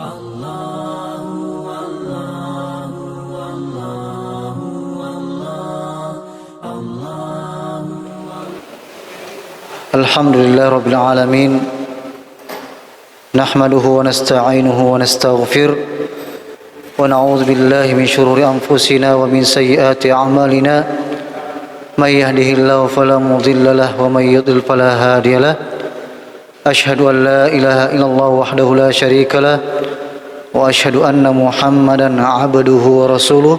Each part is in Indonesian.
Alhamdulillah Rabbil Alamin. Nahmaduhu wa nasta'inuhu wa nastaghfir wa na'udzu billahi min shururi anfusina wa min sayyiati a'malina. May yahdihillahu fala mudilla lahu wa may yudlil fala hadiya lahu. Asyhadu an la ilaha illallah wahdahu la syarika lahu wa asyhadu anna Muhammadan 'abduhu wa rasuluh.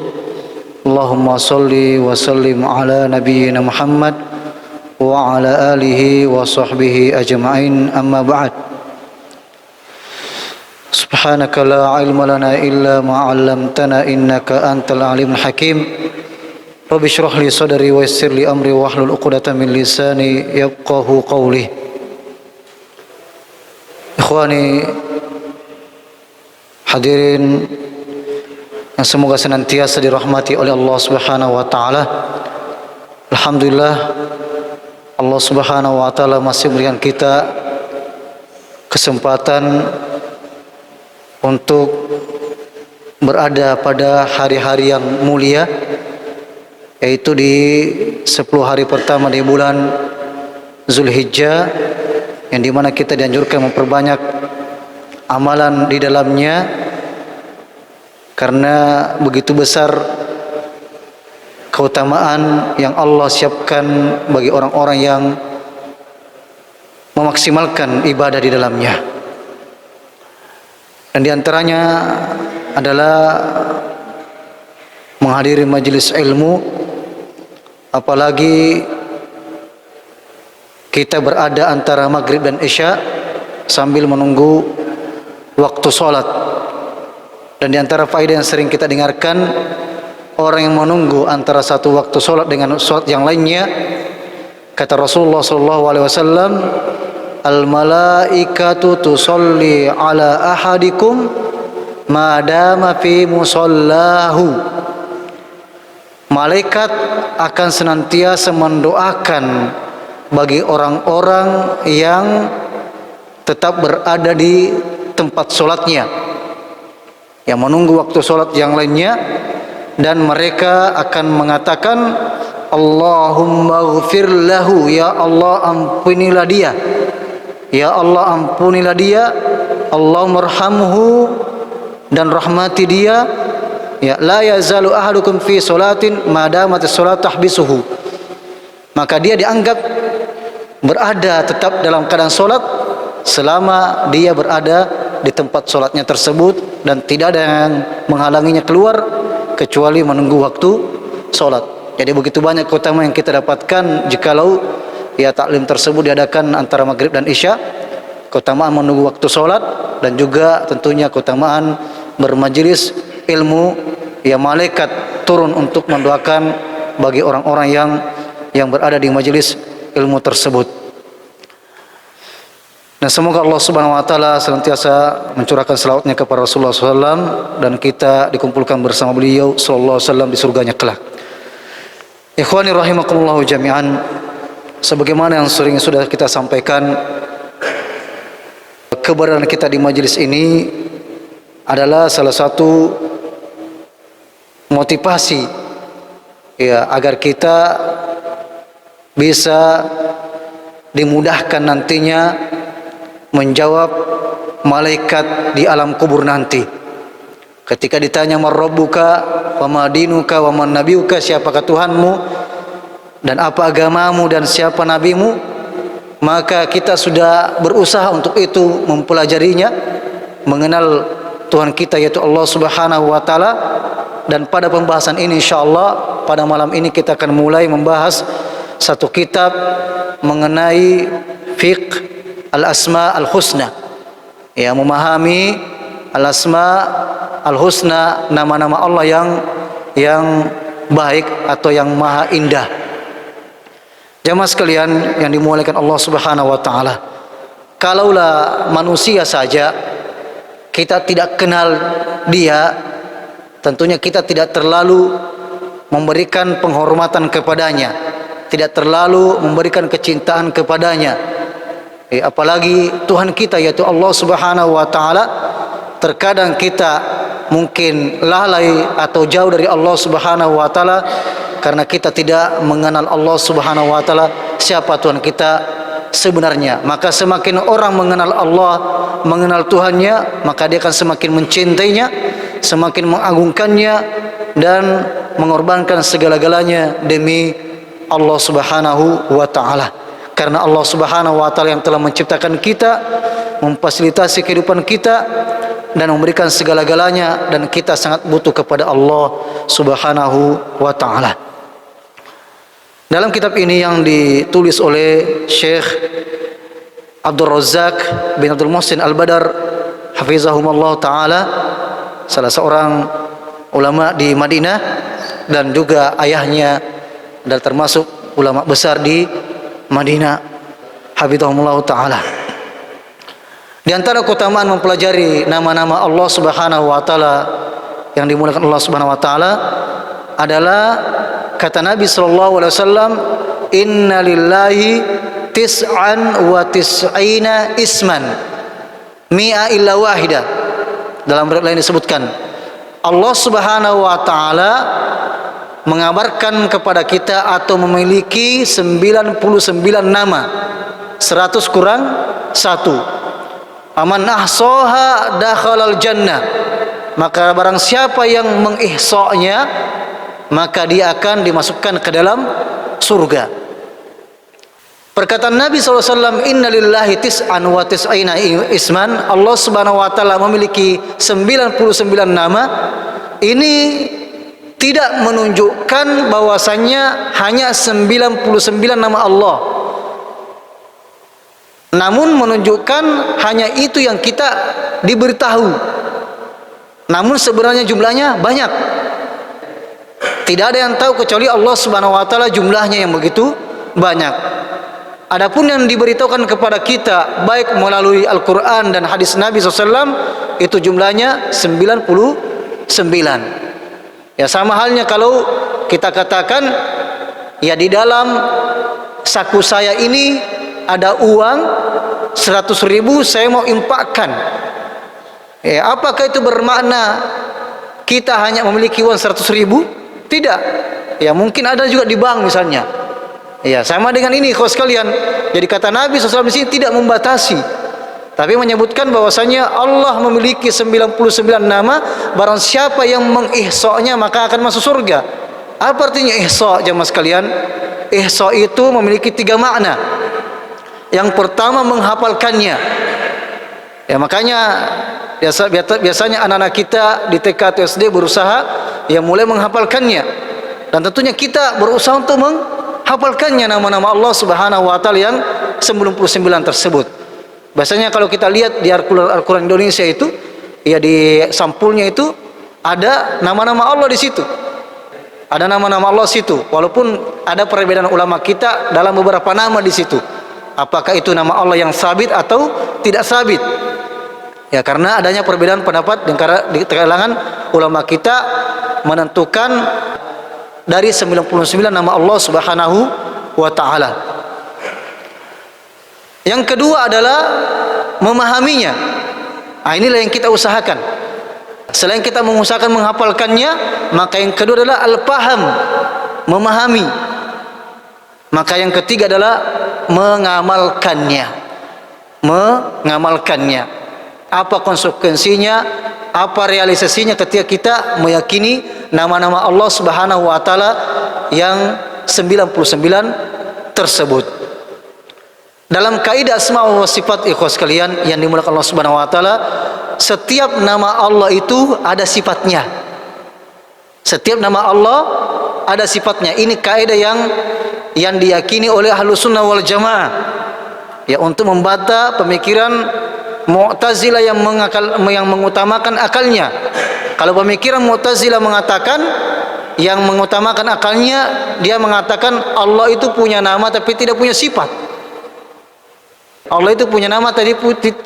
Allahumma shalli wa sallim ala nabiyyina Muhammad wa ala alihi wa sahbihi ajma'in, amma ba'd. Subhanaka la ilma lana illa ma 'allamtana innaka antal alimul hakim. Rabbi shrah li sadri wa yassir li amri wahlul 'uqdatam min lisani yafqahu qawli. Ikhwani hadirin yang semoga senantiasa dirahmati oleh Allah Subhanahu wa taala. Alhamdulillah, Allah Subhanahu wa taala masih memberikan kita kesempatan untuk berada pada hari-hari yang mulia, yaitu di 10 hari pertama di bulan Zulhijjah, yang dimana kita dianjurkan memperbanyak amalan di dalamnya karena begitu besar keutamaan yang Allah siapkan bagi orang-orang yang memaksimalkan ibadah di dalamnya. Dan diantaranya adalah menghadiri majelis ilmu, apalagi kita berada antara maghrib dan isya sambil menunggu waktu sholat. Dan diantara faedah yang sering kita dengarkan, orang yang menunggu antara satu waktu sholat dengan sholat yang lainnya, kata Rasulullah SAW, al-malaikatu tusalli ala ahadikum madama fi musallahu. Malaikat akan senantiasa mendoakan bagi orang-orang yang tetap berada di tempat sholatnya, yang menunggu waktu sholat yang lainnya, dan mereka akan mengatakan, Allahumma ghfir lahu, ya Allah ampunilah dia, ya Allah ampunilah dia, Allahumma arhamhu, dan rahmati dia, ya la yazalu ahadukum fi sholatin madamat sholat tahbisuhu. Maka dia dianggap berada tetap dalam keadaan sholat selama dia berada di tempat sholatnya tersebut, dan tidak ada yang menghalanginya keluar kecuali menunggu waktu sholat. Jadi begitu banyak keutamaan yang kita dapatkan jikalau ya taklim tersebut diadakan antara maghrib dan isya. Keutamaan menunggu waktu sholat, dan juga tentunya keutamaan bermajelis ilmu, ya malaikat turun untuk mendoakan bagi orang-orang yang berada di majelis ilmu tersebut. Dan semoga Allah Subhanahu wa taala senantiasa mencurahkan selawatnya kepada Rasulullah SAW, dan kita dikumpulkan bersama beliau sallallahu alaihi wasallam di surganya kelak. Ikhwani rahimakumullah jami'an, sebagaimana yang sering sudah kita sampaikan, keberadaan kita di majelis ini adalah salah satu motivasi ya agar kita bisa dimudahkan nantinya menjawab malaikat di alam kubur nanti. Ketika ditanya man rabbuka wa ma dinuka wa man nabiyuka, siapakah Tuhanmu dan apa agamamu dan siapa nabimu, maka kita sudah berusaha untuk itu, mempelajarinya, mengenal Tuhan kita yaitu Allah Subhanahu wa taala. Dan pada pembahasan ini insyaallah pada malam ini kita akan mulai membahas satu kitab mengenai fiqh al-asma al-husna, ya memahami al-asma al-husna, nama-nama Allah yang baik atau yang maha indah. Jamaah sekalian yang dimuliakan Allah Subhanahu wa taala, kalaulah manusia saja kita tidak kenal dia, tentunya kita tidak terlalu memberikan penghormatan kepadanya, tidak terlalu memberikan kecintaan kepadanya. Apalagi Tuhan kita yaitu Allah Subhanahu wa taala terkadang kita mungkin lalai atau jauh dari Allah Subhanahu wa taala karena kita tidak mengenal Allah Subhanahu wa taala, siapa Tuhan kita sebenarnya. Maka semakin orang mengenal Allah, mengenal Tuhannya, maka dia akan semakin mencintainya, semakin mengagungkannya, dan mengorbankan segala-galanya demi Allah Subhanahu wa taala. Karena Allah Subhanahu wa taala yang telah menciptakan kita, memfasilitasi kehidupan kita, dan memberikan segala-galanya, dan kita sangat butuh kepada Allah Subhanahu wa taala. Dalam kitab ini yang ditulis oleh Syekh Abdul Razak bin Abdul Muhsin Al-Badar hafizahumullah taala, salah seorang ulama di Madinah dan juga ayahnya dan termasuk ulama besar di Madinah hafizahumullah taala. Di antara keutamaan mempelajari nama-nama Allah Subhanahu wa taala yang dimuliakan Allah Subhanahu wa taala adalah kata Nabi sallallahu alaihi wasallam, "Inna lillahi tis'an wa tis'ina isman, mi'a illa wahida." Dalam riwayat lain disebutkan, Allah Subhanahu wa taala mengabarkan kepada kita atau memiliki 99 nama, 100 kurang 1. Aman ahsaha dakhalal jannah. Maka barang siapa yang mengihsa'nya, maka dia akan dimasukkan ke dalam surga. Perkataan Nabi SAW, "Inna lillahi tis'an wa tis'ina isman." Allah Subhanahu wa taala memiliki 99 nama. Ini tidak menunjukkan bahwasannya hanya 99 nama Allah, namun menunjukkan hanya itu yang kita diberitahu. Namun sebenarnya jumlahnya banyak. Tidak ada yang tahu kecuali Allah Subhanahu wa taala jumlahnya yang begitu banyak. Adapun yang diberitahukan kepada kita baik melalui Al-Qur'an dan hadis Nabi SAW, itu jumlahnya 99. Ya, sama halnya kalau kita katakan, ya di dalam saku saya ini ada uang 100.000, saya mau infakkan. Ya, apakah itu bermakna kita hanya memiliki uang 100.000? Tidak. Ya, mungkin ada juga di bank misalnya. Ya, sama dengan ini kawan sekalian. Jadi kata Nabi SAW di sini tidak membatasi, tapi menyebutkan bahwasanya Allah memiliki 99 nama. Barang siapa yang mengihsa'nya maka akan masuk surga. Apa artinya ihsa' jemaah sekalian? Ihsa' itu memiliki 3 makna. Yang pertama, menghafalkannya. Ya, makanya biasanya anak-anak kita di TK atau SD berusaha mulai menghafalkannya, dan tentunya kita berusaha untuk menghafalkannya nama-nama Allah Subhanahu wa taala yang 99 tersebut. Biasanya kalau kita lihat di Al-Qur'an Indonesia itu, ya di sampulnya itu ada nama-nama Allah di situ. Ada nama-nama Allah situ, walaupun ada perbedaan ulama kita dalam beberapa nama di situ. Apakah itu nama Allah yang sabit atau tidak sabit? Ya, karena adanya perbedaan pendapat di kalangan ulama kita menentukan dari 99 nama Allah Subhanahu wa taala. Yang kedua adalah memahaminya. Nah, inilah yang kita usahakan. Selain kita mengusahakan menghafalkannya, maka yang kedua adalah al-faham, memahami. Maka yang ketiga adalah mengamalkannya. Mengamalkannya. Apa konsekuensinya, apa realisasinya ketika kita meyakini nama-nama Allah Subhanahu wa taala yang 99 tersebut. Dalam kaidah asma wa sifat, ikhwas sekalian yang dimuliakan Allah Subhanahu wa taala, setiap nama Allah itu ada sifatnya. Setiap nama Allah ada sifatnya. Ini kaidah yang diyakini oleh Ahlus Sunnah wal Jamaah. Ya, untuk membantah pemikiran Mu'tazilah yang mengutamakan akalnya. Kalau pemikiran Mu'tazilah mengatakan yang mengutamakan akalnya, dia mengatakan Allah itu punya nama tapi tidak punya sifat. Allah itu punya nama tapi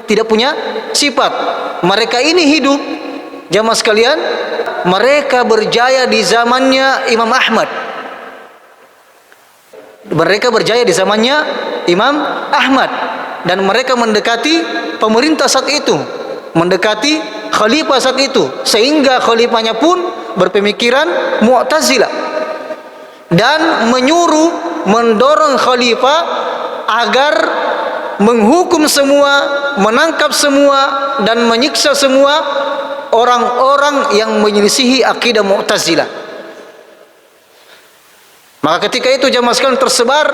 tidak punya sifat. Mereka ini hidup, jamaah sekalian, mereka berjaya di zamannya Imam Ahmad. Mereka berjaya di zamannya Imam Ahmad, dan mereka mendekati pemerintah saat itu, mendekati khalifah saat itu, sehingga khalifahnya pun berpemikiran Mu'tazilah dan mendorong khalifah agar menghukum semua, menangkap semua dan menyiksa semua orang-orang yang menyelisihi akidah Mu'tazilah. Maka ketika itu jamaah sekalian tersebar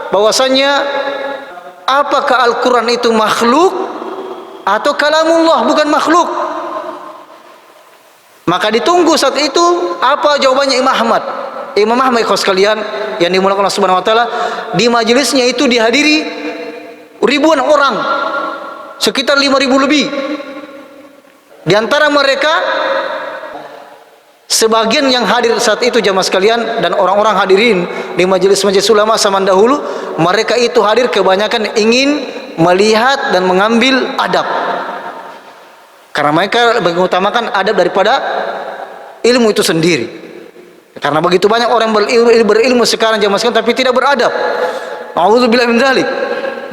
bahwasanya apakah Al-Quran itu makhluk atau kalamullah, bukan makhluk. Maka ditunggu saat itu apa jawabannya Imam Ahmad. Imam Ahmad sekalian yang dimulakan Allah Subhanahu wa taala, di majelisnya itu dihadiri ribuan orang, sekitar 5.000 lebih. Di antara mereka sebagian yang hadir saat itu jamaah sekalian dan orang-orang hadirin di majelis-majelis ulama zaman dahulu, mereka itu hadir kebanyakan ingin melihat dan mengambil adab, karena mereka mengutamakan adab daripada ilmu itu sendiri. Karena begitu banyak orang berilmu sekarang jamaah sekalian tapi tidak beradab. A'udzubillahi min dzalik.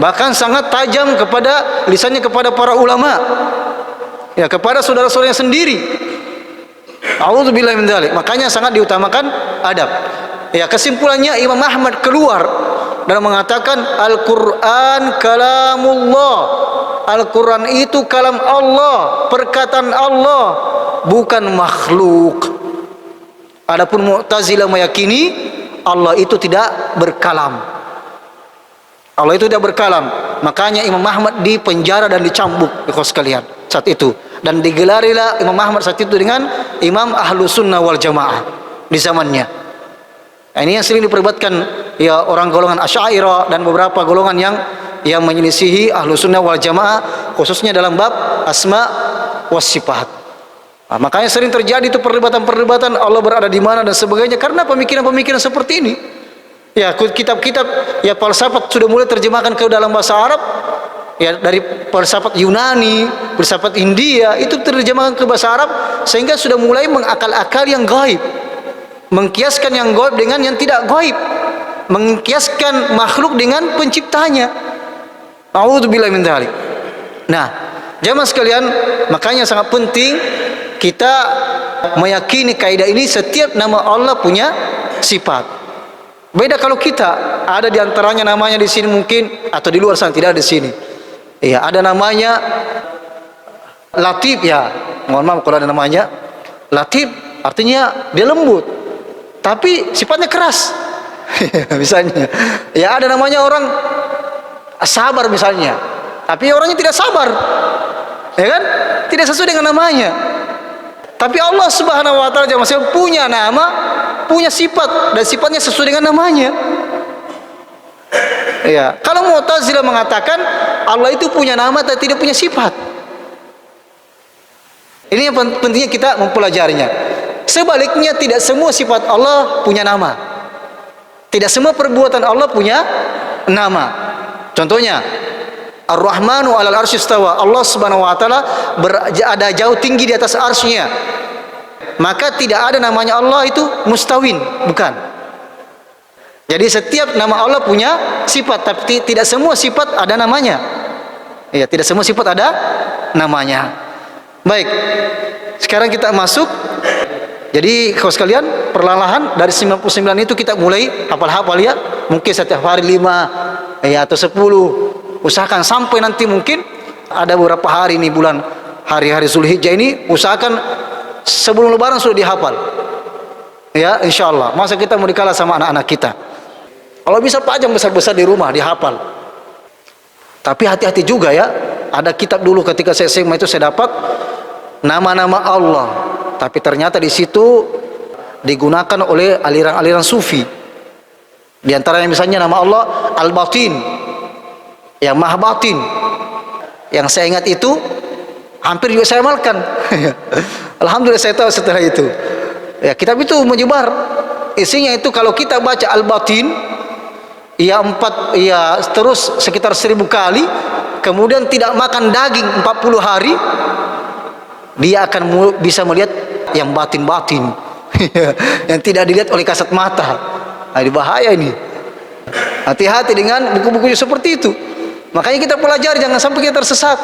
Bahkan sangat tajam kepada lisannya kepada para ulama, ya, kepada saudara-saudaranya sendiri. A'udzubillahi min dzalik. Makanya sangat diutamakan adab. Ya, kesimpulannya Imam Ahmad keluar dan mengatakan Al-Quran kalamullah. Al-Quran itu kalam Allah, perkataan Allah, bukan makhluk. Adapun Mu'tazilah meyakini Allah itu tidak berkalam. Allah itu tidak berkalam. Makanya Imam Ahmad dipenjara dan dicambuk, ikhwas sekalian, saat itu. Dan digelarilah Imam Ahmad saat itu dengan Imam Ahlus Sunnah wal Jamaah di zamannya. Nah, ini yang sering diperdebatkan ya orang golongan Asy'ariyah dan beberapa golongan yang menyelisihi Ahlus Sunnah wal Jamaah, khususnya dalam bab asma was sifat. Nah, makanya sering terjadi itu perdebatan-perdebatan Allah berada di mana dan sebagainya karena pemikiran-pemikiran seperti ini. Ya, kitab-kitab ya falsafat sudah mulai terjemahkan ke dalam bahasa Arab. Ya, dari filsafat Yunani, filsafat India itu terjemahkan ke bahasa Arab sehingga sudah mulai mengakal-akal yang gaib. Mengkiaskan yang gaib dengan yang tidak gaib. Mengkiaskan makhluk dengan penciptanya. A'udzubillahi min dzalik. Nah, jamaah sekalian, makanya sangat penting kita meyakini kaidah ini, setiap nama Allah punya sifat. Beda kalau kita ada di antaranya namanya di sini mungkin atau di luar sana tidak ada di sini. Iya, ada namanya Latif, ya. Mohon maaf kalau ada namanya Latif, artinya dia lembut, tapi sifatnya keras. Misalnya, ya ada namanya orang sabar misalnya, tapi orangnya tidak sabar, ya kan? Tidak sesuai dengan namanya. Tapi Allah Subhanahu wa taala jamaah punya nama, punya sifat dan sifatnya sesuai dengan namanya. Ya, kalau Mu'tazilah mengatakan Allah itu punya nama tapi tidak punya sifat. Ini yang pentingnya kita mempelajarinya. Sebaliknya tidak semua sifat Allah punya nama. Tidak semua perbuatan Allah punya nama. Contohnya Ar-Rahmanu 'alal arsy istawa. Allah Subhanahu wa taala berada jauh tinggi di atas arsy-Nya. Maka tidak ada namanya Allah itu mustawin, bukan. Jadi setiap nama Allah punya sifat, tapi tidak semua sifat ada namanya. Ya, tidak semua sifat ada namanya. Baik. Sekarang kita masuk. Jadi kawan sekalian, perlahan dari 99 itu kita mulai hafal-hafal ya. Mungkin setiap hari 5 ya atau 10. Usahakan sampai nanti mungkin ada beberapa hari ini bulan hari-hari Zulhijjah ini, usahakan sebelum lebaran sudah dihafal. Ya, insyaallah. Masa kita mau dikalah sama anak-anak kita. Kalau bisa pajang besar-besar di rumah dihafal. Tapi hati-hati juga ya. Ada kitab dulu ketika saya SMA itu saya dapat nama-nama Allah. Tapi ternyata di situ digunakan oleh aliran-aliran sufi. Di antaranya misalnya nama Allah Al-Batin, yang maha batin. Yang saya ingat itu hampir juga saya amalkan. Alhamdulillah saya tahu setelah itu. Ya, kitab itu menyebar. Isinya itu kalau kita baca Al-Batin ya terus sekitar 1000 kali, kemudian tidak makan daging 40 hari, dia akan bisa melihat yang batin-batin. Yang tidak dilihat oleh kasat mata. Nah, ini bahaya ini. Hati-hati dengan buku-buku seperti itu. Makanya kita pelajari, jangan sampai kita tersesat.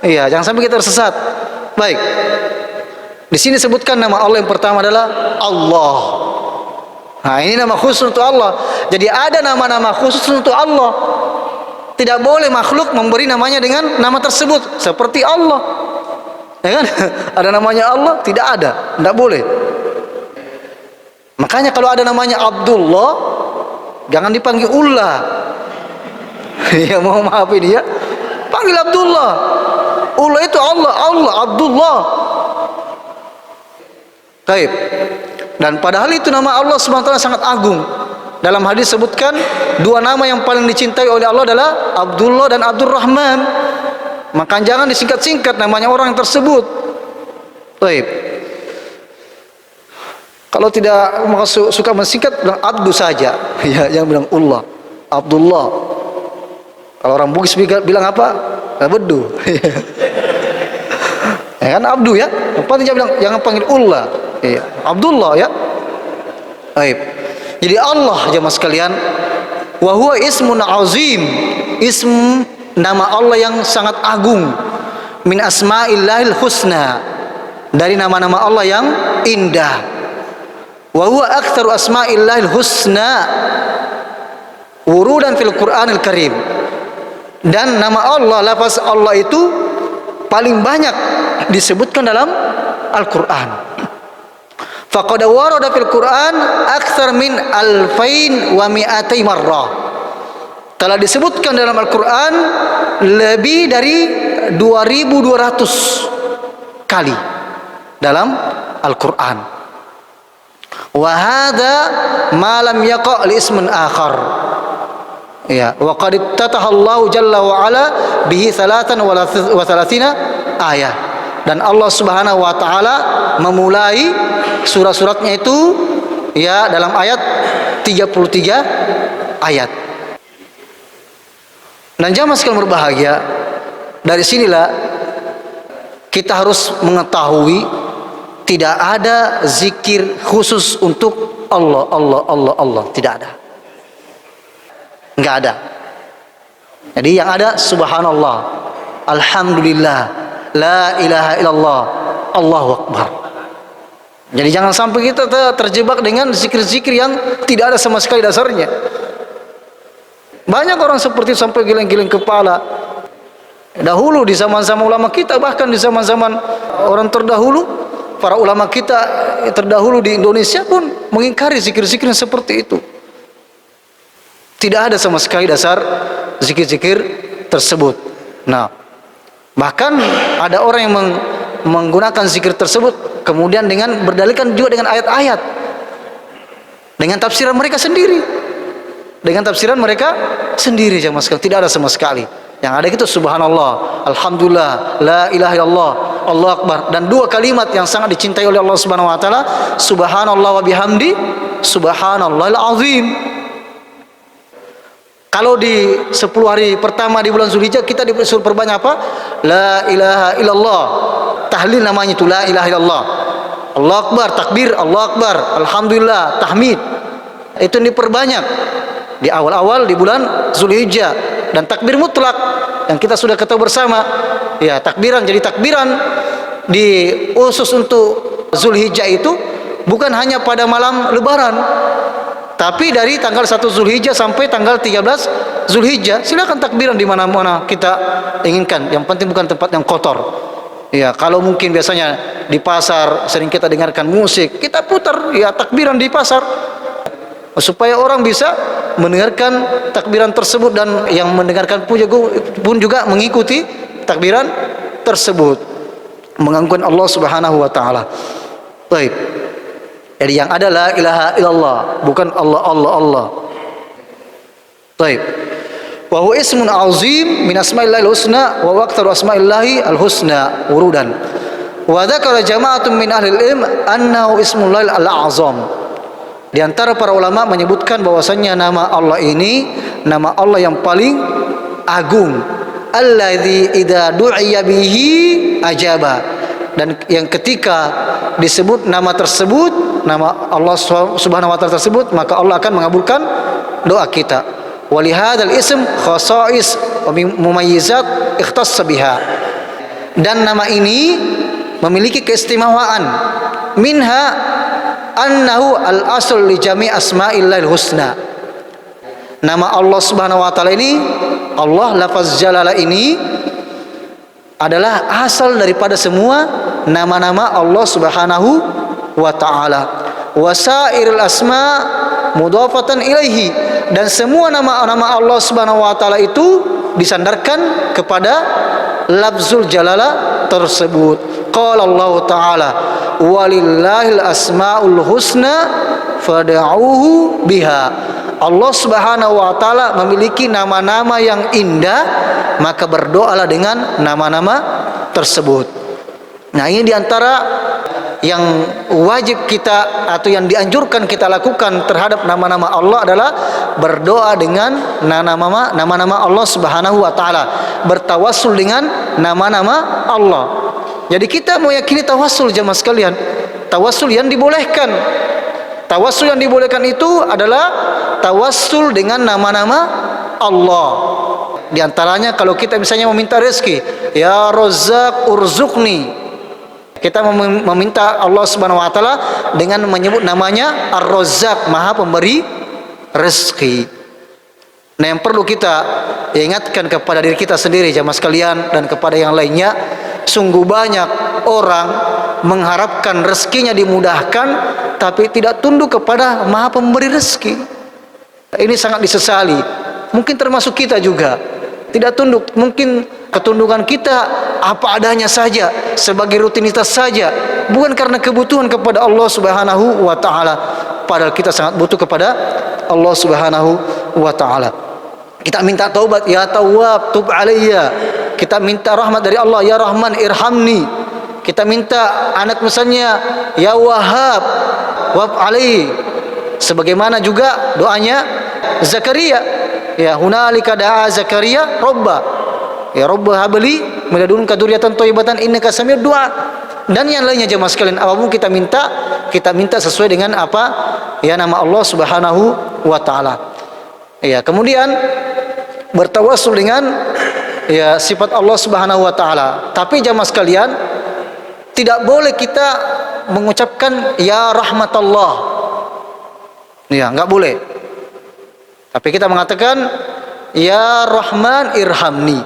Iya, jangan sampai kita tersesat. Baik. Di sini sebutkan nama Allah yang pertama adalah Allah. Nah, ini nama khusus untuk Allah. Jadi ada nama-nama khusus untuk Allah. Tidak boleh makhluk memberi namanya dengan nama tersebut seperti Allah. Ya kan? Ada namanya Allah? Tidak ada. Tidak boleh. Makanya kalau ada namanya Abdullah, jangan dipanggil Ullah. Ya, mau maaf ini ya. Panggil Abdullah. Ullah itu Allah, Allah, Abdullah. Baik. Dan padahal itu nama Allah SWT sangat agung. Dalam hadis sebutkan dua nama yang paling dicintai oleh Allah adalah Abdullah dan Abdurrahman. Maka jangan disingkat-singkat namanya orang yang tersebut. Baik. Kalau tidak suka mensingkat, bilang Abdu saja. Ya, jangan bilang Allah, Abdullah. Kalau orang Bugis bilang apa? Abdu. Ya kan Abdu ya. Yang penting jangan panggil Allah. Ya, Abdullah ya. Baik. Jadi Allah jemaah sekalian, wa huwa ismun azim. Ism, nama Allah yang sangat agung. Min asma'illahil husna. Dari nama-nama Allah yang indah. Wa huwa aktsaru asma'illahil husna wurudan fil Qur'anil Karim. Dan nama Allah, lafaz Allah itu paling banyak disebutkan dalam Al-Qur'an. Faqad warada fil Qur'an aktsar min 2,200 marrah. Telah disebutkan dalam Al-Qur'an lebih dari 2.200 kali dalam Al-Qur'an. Wa hadza ma lam yaqa' li ismin akhar. Ya, wa qad ittataha Allah jalla wa ala bihi 33 ayat. Dan Allah Subhanahu wa taala memulai surat-suratnya itu ya dalam ayat 33 ayat. Dan jamaah sekalian berbahagia, dari sinilah kita harus mengetahui tidak ada zikir khusus untuk Allah, Allah, Allah, Allah, tidak ada. Enggak ada. Jadi yang ada subhanallah, alhamdulillah, la ilaha illallah, Allahu akbar. Jadi jangan sampai kita terjebak dengan zikir-zikir yang tidak ada sama sekali dasarnya. Banyak orang seperti sampai geleng-geleng kepala. Dahulu di zaman-zaman ulama kita, bahkan di zaman-zaman orang terdahulu, para ulama kita terdahulu di Indonesia pun mengingkari zikir-zikir yang seperti itu. Tidak ada sama sekali dasar zikir-zikir tersebut. Nah, bahkan ada orang yang menggunakan zikir tersebut kemudian dengan berdalilkan juga dengan ayat-ayat, dengan tafsiran mereka sendiri, jamaah sekalian. Tidak ada sama sekali. Yang ada itu subhanallah, alhamdulillah, la ilaha illallah, Allahu akbar, dan dua kalimat yang sangat dicintai oleh Allah Subhanahu wa taala, subhanallah wa bihamdi, subhanallahil azim. Kalau di 10 hari pertama di bulan Zulhijjah kita disuruh perbanyak apa? La ilaha illallah. Tahlil namanya itu la ilaha illallah. Allahu akbar, takbir, Allahu akbar, alhamdulillah, tahmid. Itu diperbanyak di awal-awal di bulan Zulhijjah. Dan takbir mutlak yang kita sudah ketahui bersama. Ya, takbiran, jadi takbiran di khusus untuk Zulhijjah itu bukan hanya pada malam lebaran, tapi dari tanggal 1 Zulhijjah sampai tanggal 13 Zulhijjah, silakan takbiran di mana-mana kita inginkan. Yang penting bukan tempat yang kotor. Ya, kalau mungkin biasanya di pasar sering kita dengarkan musik, kita putar ya takbiran di pasar supaya orang bisa mendengarkan takbiran tersebut, dan yang mendengarkan pun juga mengikuti takbiran tersebut, mengagungkan Allah Subhanahu wa taala. Baik. Jadi yang ada la ilaha illallah, bukan Allah, Allah, Allah. Baik. Wa huwa ismun azim min asma'illahil husna wa aktsaru asma'illahil husna wurudan. Wa dzakara jama'atun min ahli ilm annahu ismullahil al-azam. Di antara para ulama menyebutkan bahwasannya nama Allah ini nama Allah yang paling agung. Alladzi idza du'iya bihi ajaba. Dan yang ketika disebut nama tersebut, nama Allah Subhanahu wa taala tersebut, maka Allah akan mengabulkan doa kita. Walihadzal ism khasa'is wa mumayyizat ikhtassa biha. Dan nama ini memiliki keistimewaan. Minha annahu al-asl li jami' asma'illahil husna. Nama Allah Subhanahu wa taala ini, Allah lafaz jalalah ini adalah asal daripada semua nama-nama Allah Subhanahu wa taala. Wasairul asma mudhafatan ilaihi, dan semua nama-nama Allah Subhanahu wa taala itu disandarkan kepada lafzul jalalah tersebut. Qala Allah taala walillahil asmaul husna fad'uuhu biha. Allah Subhanahu wa taala memiliki nama-nama yang indah, maka berdoalah dengan nama-nama tersebut. Nah, ini diantara yang wajib kita atau yang dianjurkan kita lakukan terhadap nama-nama Allah adalah berdoa dengan nama-nama Allah Subhanahu wa taala, bertawassul dengan nama-nama Allah. Jadi kita meyakini tawassul jemaah sekalian, tawassul yang dibolehkan. Tawassul yang dibolehkan itu adalah tawassul dengan nama-nama Allah. Di antaranya kalau kita misalnya meminta rezeki, ya Razzaq urzuqni. Kita meminta Allah Subhanahu wa taala dengan menyebut namanya Ar-Razzaq, Maha Pemberi rezeki. Nah, yang perlu kita ingatkan kepada diri kita sendiri jemaah sekalian dan kepada yang lainnya, sungguh banyak orang mengharapkan rezekinya dimudahkan tapi tidak tunduk kepada Maha Pemberi rezeki. Ini sangat disesali. Mungkin termasuk kita juga tidak tunduk. Mungkin ketundukan kita apa adanya saja, sebagai rutinitas saja, bukan karena kebutuhan kepada Allah Subhanahu wa taala. Padahal kita sangat butuh kepada Allah Subhanahu wa taala. Kita minta taubat, ya Tawwab tub alayya. Kita minta rahmat dari Allah, ya Rahman irhamni. Kita minta anak misalnya, ya Wahhab wahab alaihi. Sebagaimana juga doanya Zakaria, ya hunalika da'a Zakaria robba, ya robba habli min ladunka dzurriatan thayyibatan innaka sami'ud du'a. Dan yang lainnya jemaah sekalian, apapun kita minta sesuai dengan apa ya nama Allah Subhanahu wa taala. Ya, kemudian bertawassul dengan ya sifat Allah Subhanahu wa taala. Tapi jemaah sekalian, tidak boleh kita mengucapkan ya rahmatullah. Ya, enggak boleh. Tapi kita mengatakan ya Rahman irhamni.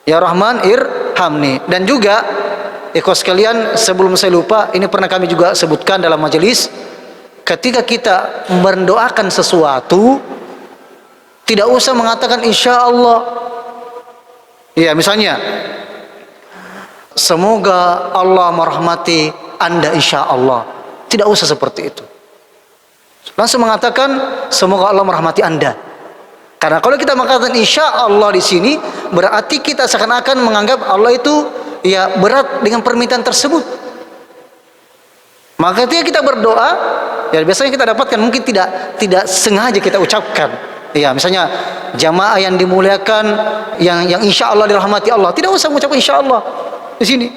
Ya Rahman irhamni. Dan juga ikhwas sekalian, sebelum saya lupa, ini pernah kami juga sebutkan dalam majelis, ketika kita mendoakan sesuatu tidak usah mengatakan insyaallah. Ya, misalnya semoga Allah merahmati Anda insyaallah. Tidak usah seperti itu. Langsung mengatakan semoga Allah merahmati Anda. Karena kalau kita mengatakan insyaallah di sini, berarti kita seakan-akan menganggap Allah itu ya berat dengan permintaan tersebut. Maka ketika kita berdoa, ya biasanya kita dapatkan mungkin tidak sengaja kita ucapkan. Ya, misalnya jamaah yang dimuliakan, yang insya Allah dirahmati Allah, tidak usah mengucapkan insya Allah di sini.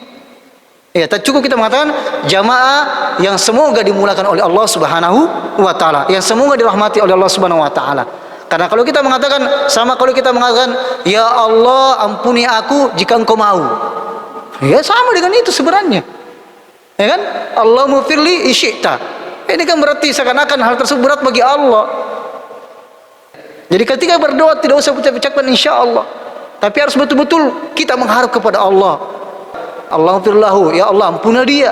Ya, cukup kita mengatakan jamaah yang semoga dimuliakan oleh Allah Subhanahu wa taala, yang semoga dirahmati oleh Allah Subhanahu wa taala. Karena kalau kita mengatakan sama, kalau kita mengatakan ya Allah ampuni aku jika Engkau mau, ya sama dengan itu sebenarnya. Ya kan? Allahumma firli isyi'ta. Ini kan berarti seakan-akan hal tersebut berat bagi Allah. Jadi ketika berdoa tidak usah ucapkan insya Allah, tapi harus betul-betul kita mengharap kepada Allah. Allahumma ya Allah ampuni dia.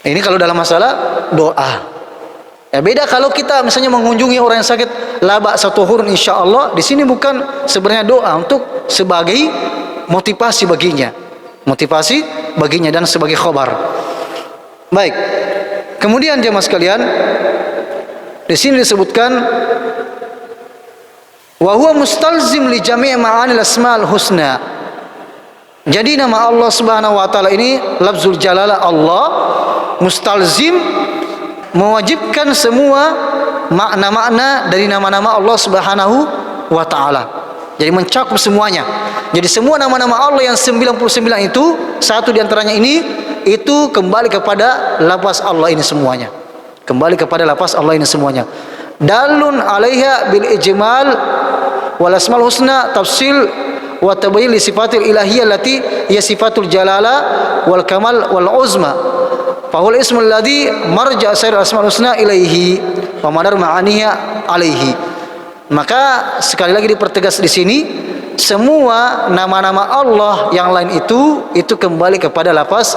Ini kalau dalam masalah doa. Ya, beda kalau kita misalnya mengunjungi orang yang sakit, laba satu hurun insya Allah. Di sini bukan sebenarnya doa untuk sebagai motivasi baginya, dan sebagai khabar. Baik. Kemudian jemaah sekalian, di sini disebutkan wa huwa mustalzim li jami' ma'anil asmaul husna. Jadi nama Allah Subhanahu wa taala ini lafzul jalalah Allah mustalzim, mewajibkan semua makna-makna dari nama-nama Allah Subhanahu wa taala. Jadi mencakup semuanya. Jadi semua nama-nama Allah yang 99 itu, satu di antaranya ini itu kembali kepada lafaz Allah ini semuanya. Kembali kepada lafaz Allah ini semuanya. Dalun 'alaiha bil ijmal wal asmaul husna tafsil wa tabayyin li sifatil ilahiyyah allati hiya sifatul jalala wal kamal wal uzma. Fa huwa ismul ladzi marja sa'ir asmaul husna ilaihi wa madar ma'aniha alaihi. Maka sekali lagi dipertegas di sini, semua nama-nama Allah yang lain itu kembali kepada lafaz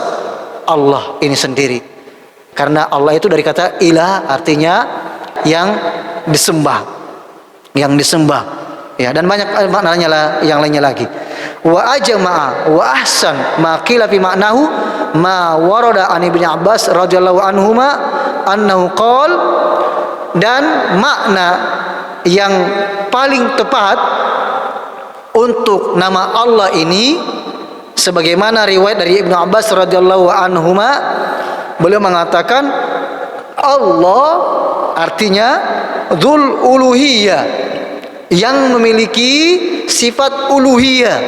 Allah ini sendiri. Karena Allah itu dari kata ilah, artinya yang disembah, yang disembah. Ya, dan banyak maknanya lah, yang lainnya lagi. Wa ajma'a wa ahsan ma qila fi ma'nahu ma warada an Ibnu Abbas radhiyallahu anhuma annahu qala, dan makna yang paling tepat untuk nama Allah ini sebagaimana riwayat dari Ibnu Abbas radhiyallahu anhuma, beliau mengatakan Allah artinya dzul uluhiyah, yang memiliki sifat uluhiyah.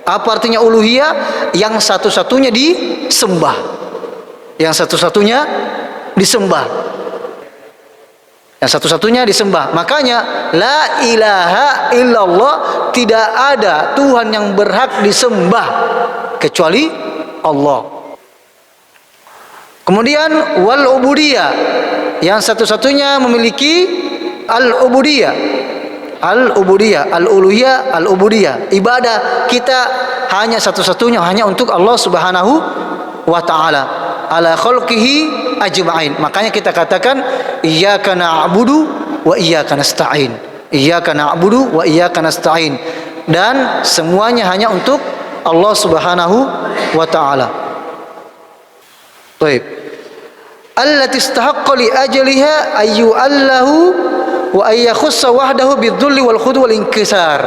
Apa artinya uluhiyah? Yang satu-satunya disembah, yang satu-satunya disembah, yang satu-satunya disembah. Makanya la ilaha illallah, tidak ada Tuhan yang berhak disembah kecuali Allah. Kemudian wal ubudiyah, yang satu-satunya memiliki al ubudiyah, al-ubudiyah, al-uluhiyah, al-ubudiyah. Ibadah kita hanya satu-satunya, hanya untuk Allah Subhanahu wa ta'ala, ala khalqihi ajma'in. Makanya kita katakan iyyaka na'budu wa iyyaka nasta'in, iyyaka na'budu wa iyyaka nasta'in, dan semuanya hanya untuk Allah Subhanahu wa ta'ala. Baik. Allati istahaqqa li ajliha ayyu'allahu wa ayyakhussa wahdahu bidzulli wal khudu wal inkisar.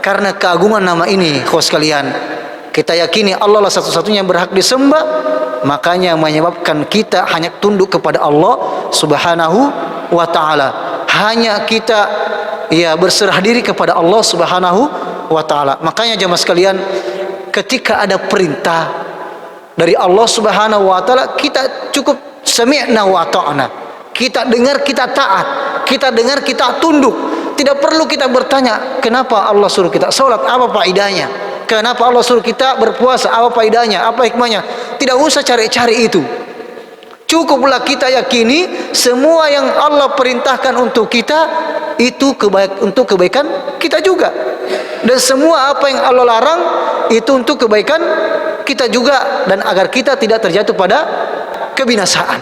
Karena keagungan nama ini, kawan sekalian, kita yakini Allah lah satu-satunya yang berhak disembah, makanya menyebabkan kita hanya tunduk kepada Allah Subhanahu wa ta'ala. Hanya kita berserah diri kepada Allah Subhanahu wa ta'ala. Makanya jemaah sekalian, ketika ada perintah dari Allah Subhanahu wa ta'ala, kita cukup sami'na wa ta'na. Kita dengar, kita taat. Kita dengar, kita tunduk. Tidak perlu kita bertanya, kenapa Allah suruh kita salat, apa faedahnya? Kenapa Allah suruh kita berpuasa, apa faedahnya, apa hikmahnya? Tidak usah cari-cari itu. Cukuplah kita yakini semua yang Allah perintahkan untuk kita itu untuk kebaikan kita juga. Dan semua apa yang Allah larang itu untuk kebaikan kita juga, dan agar kita tidak terjatuh pada kebinasaan.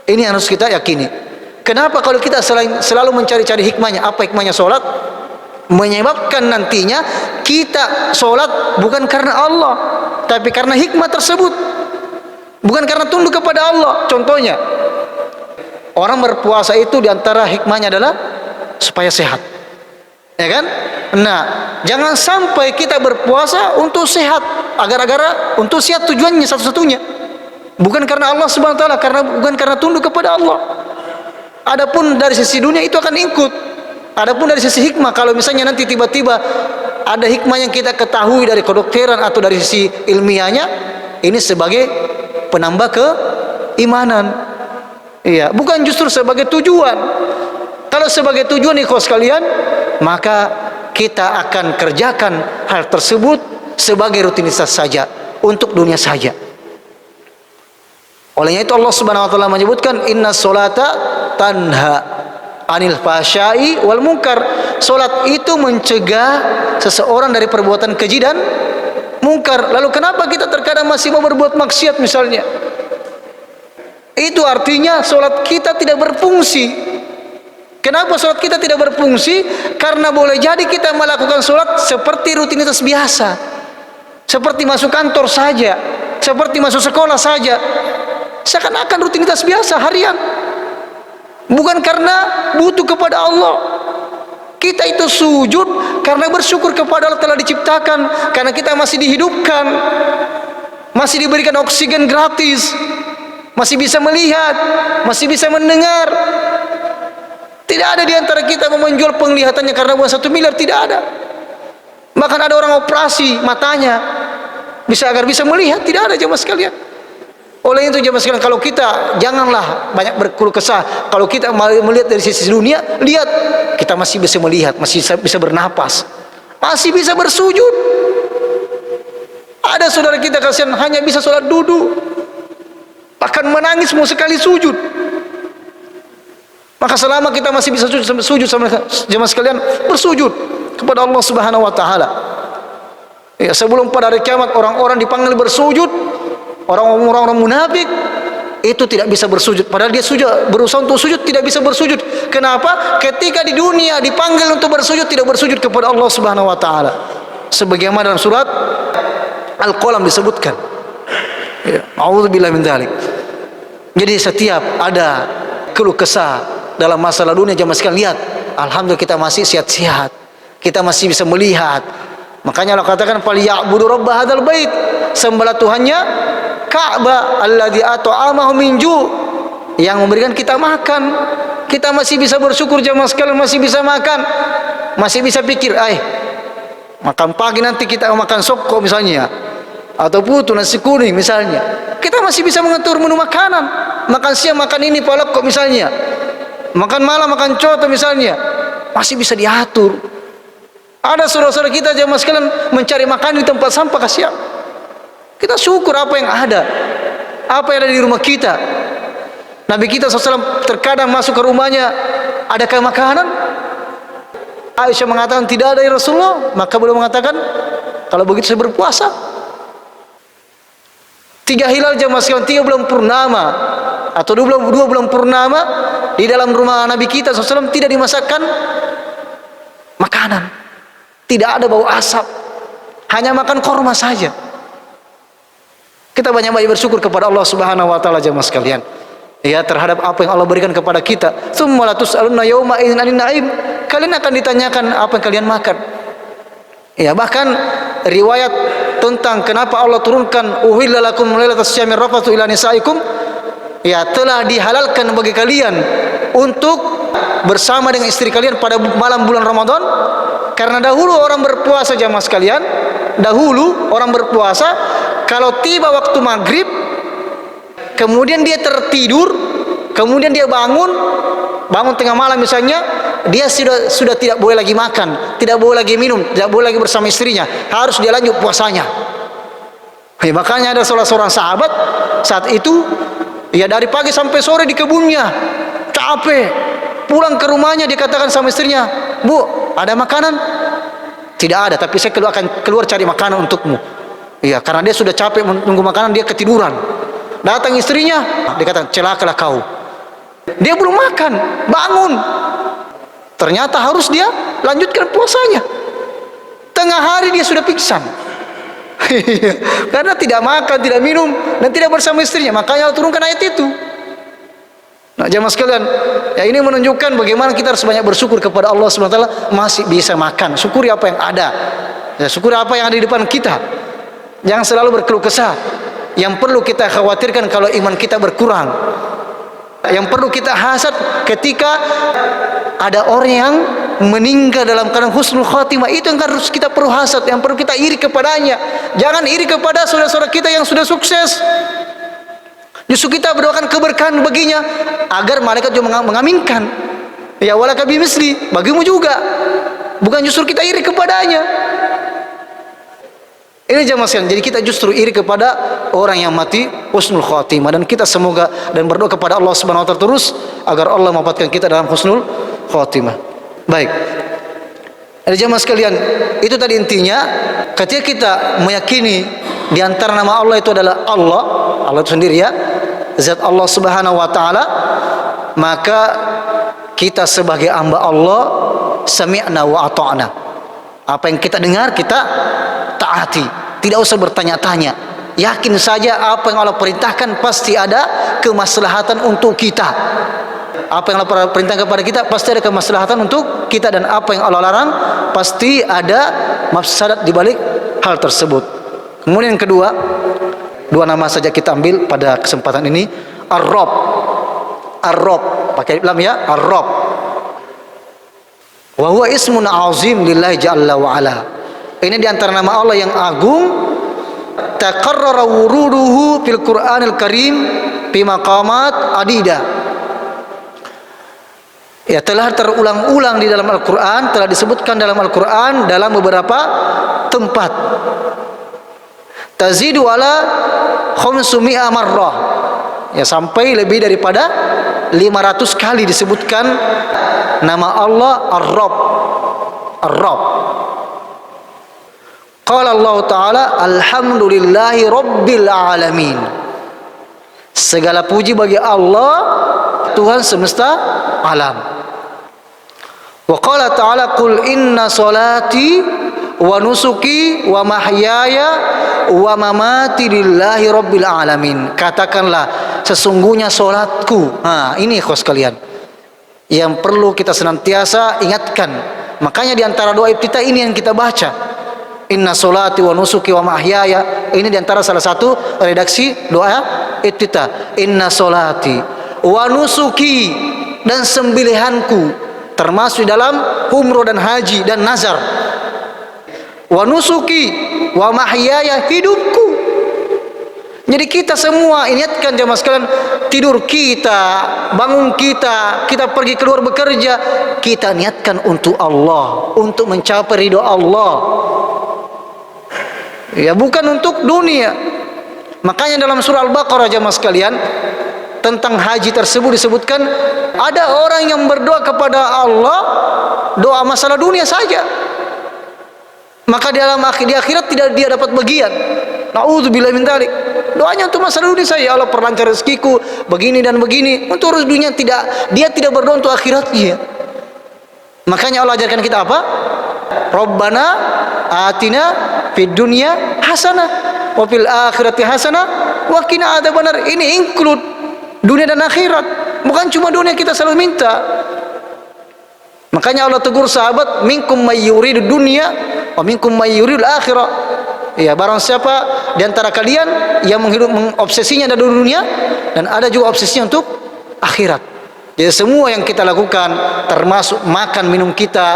Ini yang harus kita yakini. Kenapa kalau kita selalu mencari-cari hikmahnya, apa hikmahnya sholat? Menyebabkan nantinya kita sholat bukan karena Allah, tapi karena hikmah tersebut, bukan karena tunduk kepada Allah. Contohnya, orang berpuasa itu diantara hikmahnya adalah supaya sehat, ya kan? Nah, jangan sampai kita berpuasa untuk sehat, agar-agar untuk sehat tujuannya satu-satunya, bukan karena Allah Subhanahu wa ta'ala, bukan karena tunduk kepada Allah. Adapun dari sisi dunia itu akan ikut. Adapun dari sisi hikmah, kalau misalnya nanti tiba-tiba ada hikmah yang kita ketahui dari kedokteran atau dari sisi ilmiahnya, ini sebagai penambah keimanan. Iya, bukan justru sebagai tujuan. Kalau sebagai tujuan, ikhwan sekalian, maka kita akan kerjakan hal tersebut sebagai rutinitas saja, untuk dunia saja. Olehnya itu Allah Subhanahu wa ta'ala menyebutkan inna sholata tanha anil fahsya'i wal munkar. Salat itu mencegah seseorang dari perbuatan keji dan mungkar. Lalu kenapa kita terkadang masih mau berbuat maksiat misalnya? Itu artinya salat kita tidak berfungsi. Kenapa salat kita tidak berfungsi? Karena boleh jadi kita melakukan salat seperti rutinitas biasa, seperti masuk kantor saja, seperti masuk sekolah saja, seakan-akan rutinitas biasa harian, bukan karena butuh kepada Allah. Kita itu sujud karena bersyukur kepada Allah telah diciptakan, karena kita masih dihidupkan, masih diberikan oksigen gratis, masih bisa melihat, masih bisa mendengar. Tidak ada di antara kita mau menjual penglihatannya karena uang 1 miliar, tidak ada. Bahkan ada orang operasi matanya agar bisa melihat, tidak ada jemaah sekalian. Oleh itu jemaah sekalian, kalau kita janganlah banyak berkeluh kesah. Kalau kita melihat dari sisi dunia, lihat kita masih bisa melihat, masih bisa bernapas. masih bisa bersujud. Ada saudara kita kasihan hanya bisa sholat duduk, bahkan menangis mau sekali sujud. Maka selama kita masih bisa sujud sama jemaah sekalian, bersujud kepada Allah Subhanahu wa taala. Ya, sebelum pada hari kiamat orang-orang dipanggil bersujud, orang-orang munafik itu tidak bisa bersujud, padahal dia berusaha untuk sujud, tidak bisa bersujud. Kenapa? Ketika di dunia dipanggil untuk bersujud, tidak bersujud kepada Allah Subhanahu wa taala. Sebagaimana dalam surat Al-Qalam disebutkan. Ya, a'udzubillahi min dzalik. Jadi setiap ada keluh kesah dalam masalah dunia, jemaah sekalian, lihat, alhamdulillah kita masih sehat-sehat, kita masih bisa melihat. Makanya Allah katakan falyabudu rabb hadzal bait, sembahlah Tuhannya Ka'bah alladzi at'amahum min ju', yang memberikan kita makan. Kita masih bisa bersyukur jemaah sekalian, masih bisa makan, masih bisa pikir, makan pagi nanti kita makan soko misalnya, atau putu nasi kuning misalnya, kita masih bisa mengatur menu makanan. Makan siang makan ini palak kok misalnya, makan malam makan coto misalnya, masih bisa diatur. Ada saudara-saudara kita jemaah sekalian mencari makan di tempat sampah kasihan. Kita syukur apa yang ada, apa yang ada di rumah kita. Nabi kita SAW terkadang masuk ke rumahnya, adakah makanan? Aisyah mengatakan tidak ada ya Rasulullah. Maka beliau mengatakan, kalau begitu saya berpuasa. 3 hilal jemaah sekalian, 3 bulan purnama atau 2 bulan purnama di dalam rumah Nabi kita SAW tidak dimasakkan makanan, tidak ada bau asap, hanya makan korma saja. Kita banyak-banyak bersyukur kepada Allah Subhanahu wa taala jemaah sekalian, ya, terhadap apa yang Allah berikan kepada kita. Tsumma la tus'aluna yauma idzin 'anin na'im. Kalian akan ditanyakan apa yang kalian makan. Ya, bahkan riwayat tentang kenapa Allah turunkan uhilla lakum lailatas syamir rafathu ila nisaikum, ya, telah dihalalkan bagi kalian untuk bersama dengan istri kalian pada malam bulan Ramadan. Karena dahulu orang berpuasa jamaah sekalian, dahulu orang berpuasa kalau tiba waktu maghrib kemudian dia tertidur, kemudian dia bangun tengah malam misalnya, dia sudah tidak boleh lagi makan, tidak boleh lagi minum, tidak boleh lagi bersama istrinya, harus dia lanjut puasanya. Ya, makanya ada salah seorang sahabat saat itu, ya, dari pagi sampai sore di kebunnya, capek, pulang ke rumahnya dia katakan sama istrinya, "Bu, ada makanan?" "Tidak ada, tapi saya akan keluar cari makanan untukmu." Iya, karena dia sudah capek menunggu makanan, dia ketiduran. Datang istrinya, dia kata, "Celakalah kau." Dia belum makan, bangun. Ternyata harus dia lanjutkan puasanya. Tengah hari dia sudah pingsan. Karena tidak makan, tidak minum, dan tidak bersama istrinya. Makanya Allah turunkan ayat itu. Nah, jemaah sekalian, ya, ini menunjukkan bagaimana kita harus banyak bersyukur kepada Allah SWT, masih bisa makan. Syukuri apa yang ada. Ya, syukuri apa yang ada di depan kita. Jangan selalu berkeluh kesah. Yang perlu kita khawatirkan kalau iman kita berkurang. Yang perlu kita hasad ketika ada orang yang meninggal dalam keadaan husnul khatimah. Itu yang harus kita perlu hasad, yang perlu kita iri kepadanya. Jangan iri kepada saudara-saudara kita yang sudah sukses. Justru kita berdoakan keberkahan baginya agar malaikat juga mengaminkan. Ya walaka bimisli, bagimu juga. Bukan justru kita iri kepadanya. Ini jamaah sekalian, jadi kita justru iri kepada orang yang mati husnul khatimah, dan kita semoga dan berdoa kepada Allah Subhanahu wa taala terus agar Allah menyelamatkan kita dalam husnul khatimah. Baik. Jadi jamaah sekalian, itu tadi intinya, ketika kita meyakini di antara nama Allah itu adalah Allah, Allah itu sendiri, ya, zat Allah Subhanahu wa taala, maka kita sebagai hamba Allah sami'na wa ata'na. Apa yang kita dengar kita taati, tidak usah bertanya-tanya. Yakin saja apa yang Allah perintahkan pasti ada kemaslahatan untuk kita. Apa yang Allah perintahkan kepada kita pasti ada kemaslahatan untuk kita, dan apa yang Allah larang pasti ada mafsadat di balik hal tersebut. Kemudian yang kedua, 2 nama saja kita ambil pada kesempatan ini. Ar-Rabb. Ar-Rabb pakai lam, ya, Ar-Rabb. Wa huwa ismun azim lillahi jalla wa ala. Ini di antara nama Allah yang agung. Taqarrara wuruduhu fil Qur'anil Karim fi maqamat adida. Ya, telah terulang-ulang di dalam Al-Quran, telah disebutkan dalam Al-Quran dalam beberapa tempat. Tazidu ala khumsumi'a marrah, ya, sampai lebih daripada 500 kali disebutkan nama Allah Ar-Rabb. Ar-Rabb. Qala Allah Ta'ala alhamdulillahi rabbil alamin. Segala puji bagi Allah, Tuhan semesta alam. Wa qala ta'ala qul inna salati wa nusuki wa mahyaya wa mamati lillahi rabbil alamin. Katakanlah sesungguhnya solatku. Nah, ini ikhwas kalian yang perlu kita senantiasa ingatkan. Makanya di antara doa iftitah ini yang kita baca, inna solati wa nusuki wa mahyaya. Ini di antara salah satu redaksi doa iftitah. Inna solati wa nusuki, dan sembelihanku, termasuk dalam umroh dan haji dan nazar. Wa nusuki wa mahyaya, hidupku. Jadi kita semua ingatkan jemaah sekalian, tidur kita, bangun kita, kita pergi keluar bekerja, kita niatkan untuk Allah, untuk mencapai ridho Allah. Ya, bukan untuk dunia. Makanya dalam surah Al-Baqarah jemaah sekalian, tentang haji tersebut disebutkan ada orang yang berdoa kepada Allah doa masalah dunia saja, maka di akhirat tidak dia dapat bagian. Na'udzubillah min dzalik. Doanya untuk masalah dunia saja, Allah perlancar rezekiku begini dan begini. Untuk urus dunia dia tidak berdoa untuk akhiratnya. Makanya Allah ajarkan kita apa? Rabbana atina fid dunya hasanah wa fil akhirati hasanah wa qina adzabannar. Ini include dunia dan akhirat, bukan cuma dunia kita selalu minta. Makanya Allah tegur sahabat, minkum may yuridu dunya wa minkum may yuridul akhirah. Ya, barang siapa di antara kalian yang mengobsesinya dari dunia, dan ada juga obsesinya untuk akhirat. Jadi semua yang kita lakukan, termasuk makan minum kita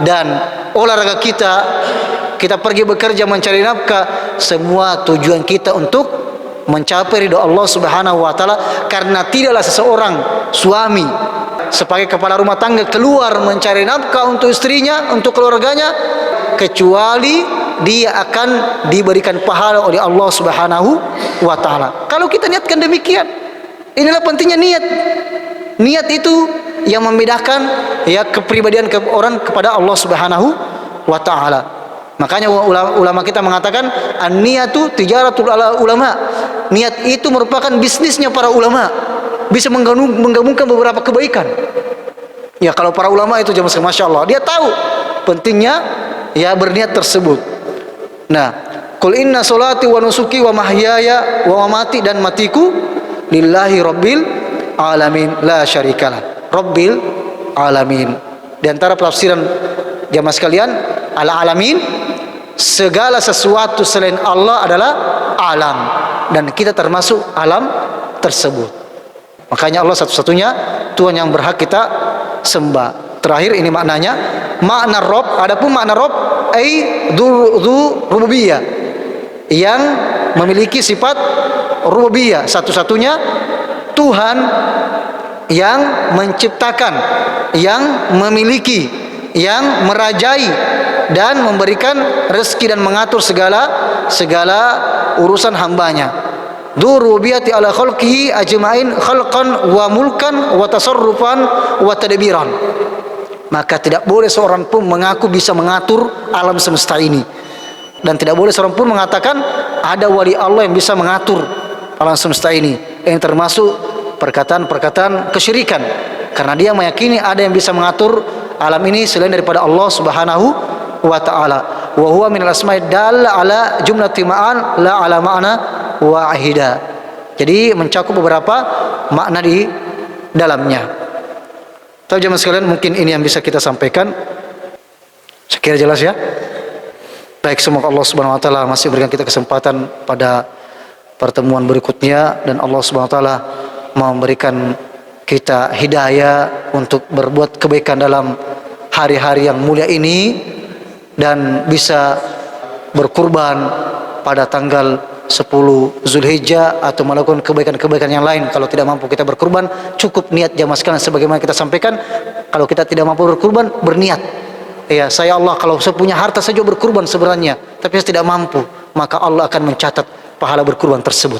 dan olahraga kita, kita pergi bekerja mencari nafkah, semua tujuan kita untuk mencapai ridho Allah Subhanahu wa taala. Karena tidaklah seseorang suami sebagai kepala rumah tangga keluar mencari nafkah untuk istrinya, untuk keluarganya, kecuali dia akan diberikan pahala oleh Allah Subhanahu wa taala. Kalau kita niatkan demikian, inilah pentingnya niat. Niat itu yang membedakan ya kepribadian orang kepada Allah Subhanahu wa taala. Makanya ulama kita mengatakan an-niyatu tijaratul ulama. Niat itu merupakan bisnisnya para ulama. Bisa menggabungkan beberapa kebaikan. Ya, kalau para ulama itu jemaah, masya Allah, dia tahu pentingnya ya berniat tersebut. Nah, qul inna solati wa nusuki wa mahyaya wa mamati, dan matiku lillahi rabbil alamin la syarikalah. Rabbil alamin. Di antara tafsiran jemaah sekalian, ala alamin, segala sesuatu selain Allah adalah alam, dan kita termasuk alam tersebut. Makanya Allah satu-satunya Tuhan yang berhak kita sembah. Terakhir ini maknanya, makna Rabb. Adapun makna Rabb ai dzu rububiyah, yang memiliki sifat rububiyah, satu-satunya Tuhan yang menciptakan, yang memiliki, yang merajai dan memberikan rezeki dan mengatur segala urusan hambanya. Dzurubiyati ala khalqihi ajma'in khalqan wa mulkan wa tasarrufan wa tadbiran. Maka tidak boleh seorang pun mengaku bisa mengatur alam semesta ini, dan tidak boleh seorang pun mengatakan ada wali Allah yang bisa mengatur alam semesta ini, yang termasuk perkataan-perkataan kesyirikan, karena dia meyakini ada yang bisa mengatur alam ini selain daripada Allah Subhanahu wa taala. Wa huwa minal asma'i dalla ala jumlati ma'an la ala ma'na wahida. Jadi mencakup beberapa makna di dalamnya. Tahu jemaah sekalian, mungkin ini yang bisa kita sampaikan. Saya kira jelas ya. Baik, semoga Allah Subhanahu wa taala masih berikan kita kesempatan pada pertemuan berikutnya, dan Allah Subhanahu wa taala memberikan kita hidayah untuk berbuat kebaikan dalam hari-hari yang mulia ini, dan bisa berkurban pada tanggal 10 Zulhijjah atau melakukan kebaikan-kebaikan yang lain. Kalau tidak mampu kita berkurban, cukup niat jamaah sekalian sebagaimana kita sampaikan. Kalau kita tidak mampu berkurban, berniat. Ya, saya Allah kalau saya punya harta saja berkurban sebenarnya, tapi saya tidak mampu, maka Allah akan mencatat pahala berkurban tersebut.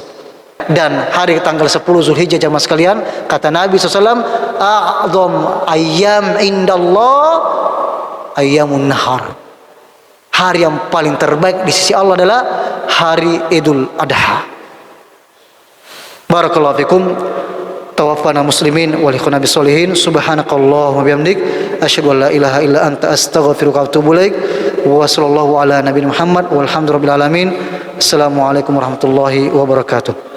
Dan hari tanggal 10 Zulhijjah jamaah sekalian, kata Nabi SAW, a'zam ayyam indallah ayyamun nahar. Hari yang paling terbaik di sisi Allah adalah hari Idul Adha. Barakallahu fikum. Tawaffana muslimin wa likhwana bisolihin. Subhanakallahumma bihamdik asyhadu an la ilaha illa anta astaghfiruka wa atubu ilaik. Wa sallallahu ala nabiyina Muhammad walhamdulillahi rabbil alamin. Assalamualaikum warahmatullahi wabarakatuh.